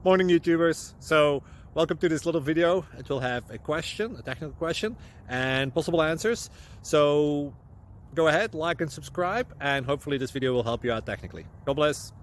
Morning YouTubers. So welcome to this little video. It will have a question, a technical question, and possible answers. So go ahead, like and subscribe, and hopefully this video will help you out technically. God bless.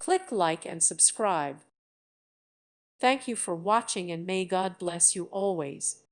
Click like and subscribe. Thank you for watching and may God bless you always.